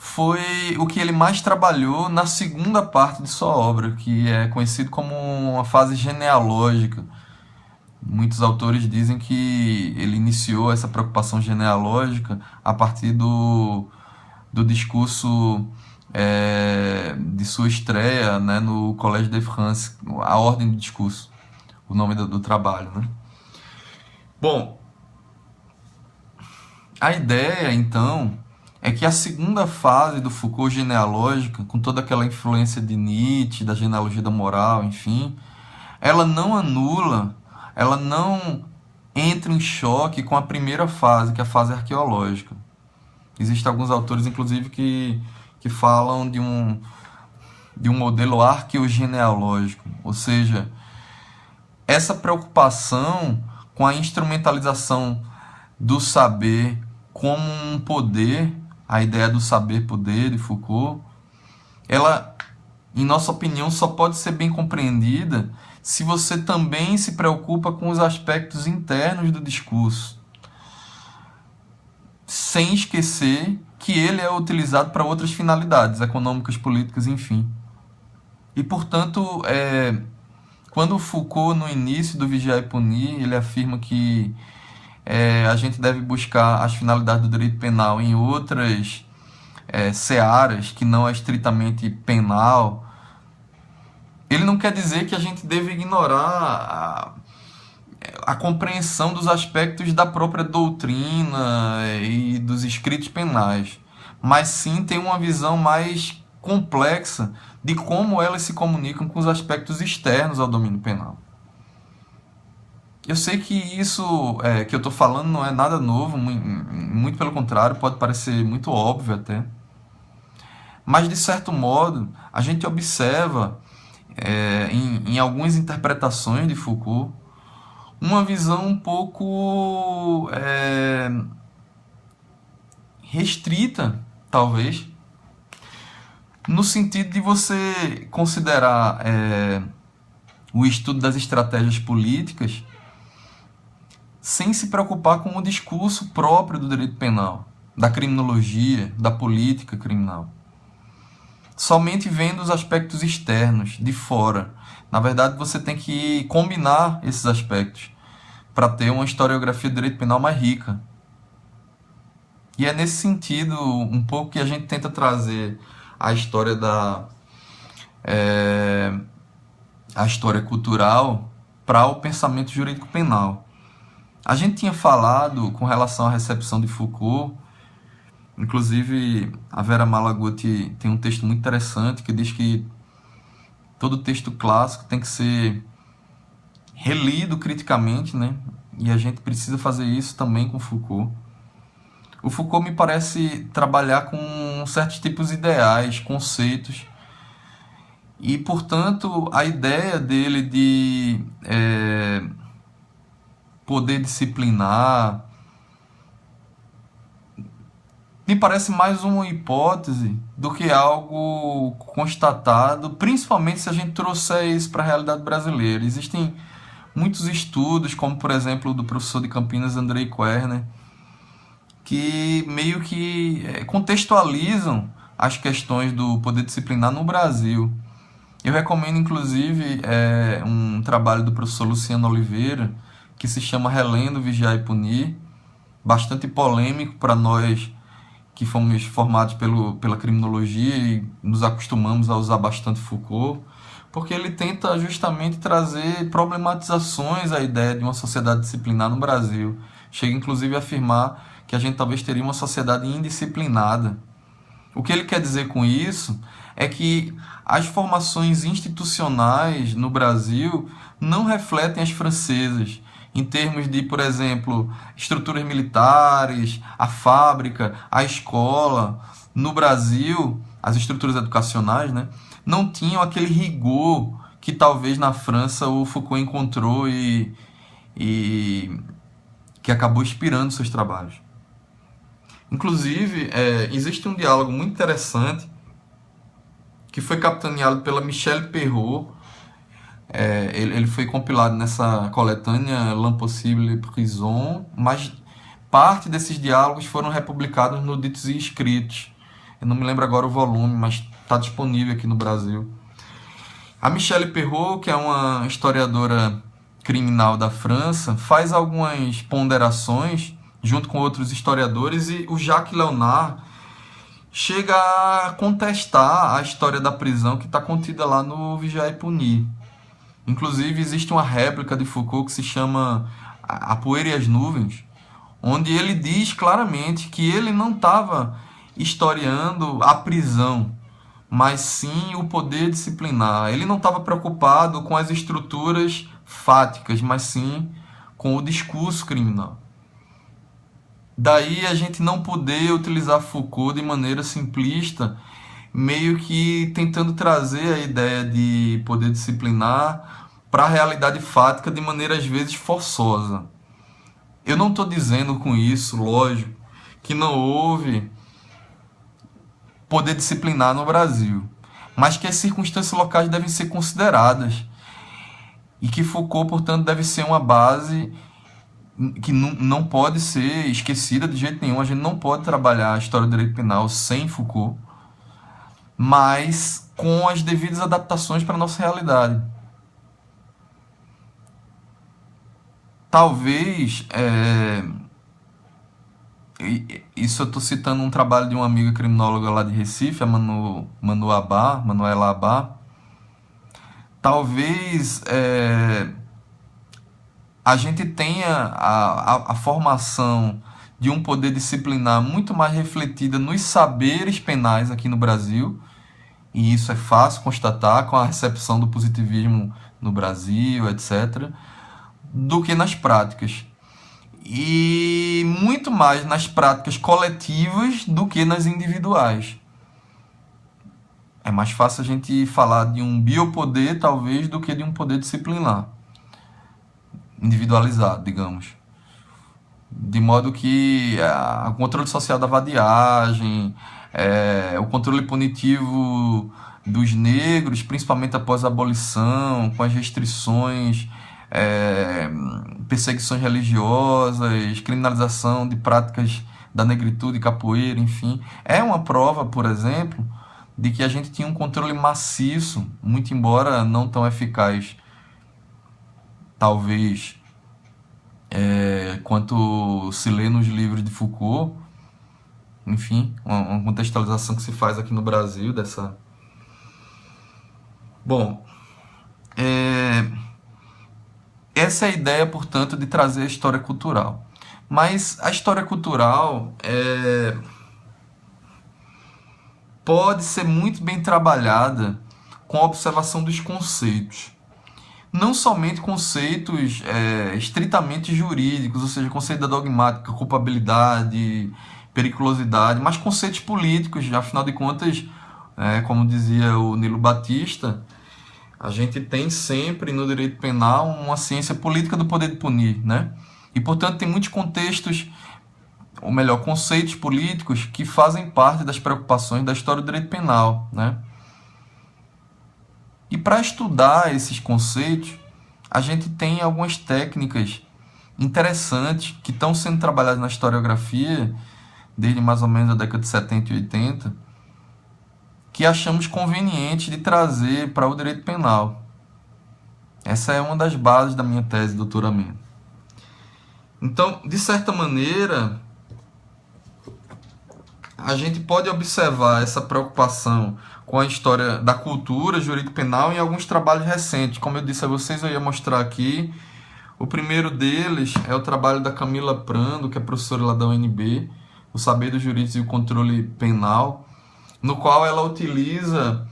foi o que ele mais trabalhou na segunda parte de sua obra, que é conhecido como uma fase genealógica. Muitos autores dizem que ele iniciou essa preocupação genealógica a partir do discurso de sua estreia, né, no Collège de France, a ordem do discurso, o nome do trabalho. Né? Bom, a ideia, então, é que a segunda fase do Foucault genealógica, com toda aquela influência de Nietzsche, da genealogia da moral, enfim, ela não anula, ela não entra em choque com a primeira fase, que é a fase arqueológica. Existem alguns autores, inclusive, que falam de um modelo arqueogenealógico, ou seja, essa preocupação com a instrumentalização do saber como um poder, a ideia do saber-poder de Foucault, ela, em nossa opinião, só pode ser bem compreendida se você também se preocupa com os aspectos internos do discurso, sem esquecer que ele é utilizado para outras finalidades econômicas, políticas, enfim. E, portanto, quando Foucault, no início do Vigiar e Punir, ele afirma que a gente deve buscar as finalidades do direito penal em outras searas, que não é estritamente penal, ele não quer dizer que a gente deve ignorar a compreensão dos aspectos da própria doutrina e dos escritos penais, mas sim ter uma visão mais complexa de como elas se comunicam com os aspectos externos ao domínio penal. Eu sei que isso que eu estou falando não é nada novo, muito pelo contrário, pode parecer muito óbvio até. Mas, de certo modo, a gente observa em algumas interpretações de Foucault uma visão um pouco restrita, talvez, no sentido de você considerar o estudo das estratégias políticas sem se preocupar com o discurso próprio do direito penal, da criminologia, da política criminal. Somente vendo os aspectos externos, de fora. Na verdade, você tem que combinar esses aspectos para ter uma historiografia do direito penal mais rica. E é nesse sentido, um pouco, que a gente tenta trazer a história a história cultural para o pensamento jurídico penal. A gente tinha falado com relação à recepção de Foucault, inclusive a Vera Malaguti tem um texto muito interessante que diz que todo texto clássico tem que ser relido criticamente, né? E a gente precisa fazer isso também com Foucault. O Foucault me parece trabalhar com certos tipos ideais, conceitos, e, portanto, a ideia dele de poder disciplinar me parece mais uma hipótese do que algo constatado, principalmente se a gente trouxer isso para a realidade brasileira. Existem muitos estudos, como, por exemplo, do professor de Campinas, Andrei Querner, que meio que contextualizam as questões do poder disciplinar no Brasil. Eu recomendo, inclusive, um trabalho do professor Luciano Oliveira, que se chama Relendo, Vigiar e Punir, bastante polêmico para nós que fomos formados pela criminologia e nos acostumamos a usar bastante Foucault, porque ele tenta justamente trazer problematizações à ideia de uma sociedade disciplinar no Brasil. Chega, inclusive, a afirmar que a gente talvez teria uma sociedade indisciplinada. O que ele quer dizer com isso é que as formações institucionais no Brasil não refletem as francesas, em termos de, por exemplo, estruturas militares, a fábrica, a escola. No Brasil, as estruturas educacionais, né, não tinham aquele rigor que talvez na França o Foucault encontrou e que acabou inspirando seus trabalhos. Inclusive, existe um diálogo muito interessante que foi capitaneado pela Michelle Perrault. Ele foi compilado nessa coletânea L'Impossible Prison, mas parte desses diálogos foram republicados no Ditos e Escritos, Eu não me lembro agora o volume, mas está disponível aqui no Brasil. A Michelle Perrault, que é uma historiadora criminal da França, faz algumas ponderações junto com outros historiadores, e o Jacques Léonard chega a contestar a história da prisão que está contida lá no Vigiar e Punir. Inclusive, existe uma réplica de Foucault que se chama A Poeira e as Nuvens, onde ele diz claramente que ele não estava historiando a prisão, mas sim o poder disciplinar. Ele não estava preocupado com as estruturas fáticas, mas sim com o discurso criminal. Daí a gente não poder utilizar Foucault de maneira simplista, meio que tentando trazer a ideia de poder disciplinar para a realidade fática de maneira às vezes forçosa. Eu não estou dizendo com isso, lógico, que não houve poder disciplinar no Brasil, mas que as circunstâncias locais devem ser consideradas e que Foucault, portanto, deve ser uma base que não pode ser esquecida de jeito nenhum. A gente não pode trabalhar a história do direito penal sem Foucault, mas com as devidas adaptações para a nossa realidade. Talvez, isso eu estou citando um trabalho de uma amiga criminóloga lá de Recife, a Manuela Abá. Talvez a gente tenha a formação de um poder disciplinar muito mais refletida nos saberes penais aqui no Brasil, e isso é fácil constatar com a recepção do positivismo no Brasil, etc., do que nas práticas. E muito mais nas práticas coletivas do que nas individuais. É mais fácil a gente falar de um biopoder, talvez, do que de um poder disciplinar, individualizado, digamos. De modo que o controle social da vadiagem, o controle punitivo dos negros, principalmente após a abolição, com as restrições, perseguições religiosas, criminalização de práticas da negritude, capoeira, enfim, é uma prova, por exemplo, de que a gente tinha um controle maciço, muito embora não tão eficaz, talvez, quanto se lê nos livros de Foucault. Enfim, uma contextualização que se faz aqui no Brasil dessa... Bom, essa é a ideia, portanto, de trazer a história cultural. Mas a história cultural pode ser muito bem trabalhada com a observação dos conceitos. Não somente conceitos estritamente jurídicos, ou seja, conceito da dogmática, culpabilidade, periculosidade, mas conceitos políticos. Afinal de contas, como dizia o Nilo Batista, a gente tem sempre no direito penal uma ciência política do poder de punir, né? E, portanto, tem muitos contextos, ou melhor, conceitos políticos que fazem parte das preocupações da história do direito penal, né? E para estudar esses conceitos, a gente tem algumas técnicas interessantes que estão sendo trabalhadas na historiografia desde mais ou menos a década de 70 e 80, que achamos conveniente de trazer para o direito penal. Essa é uma das bases da minha tese de doutoramento. Então, de certa maneira, a gente pode observar essa preocupação com a história da cultura jurídico penal em alguns trabalhos recentes. Como eu disse a vocês, eu ia mostrar aqui. O primeiro deles é o trabalho da Camila Prando, que é professora lá da UNB, O Saber dos Jurídicos e o Controle Penal, no qual ela utiliza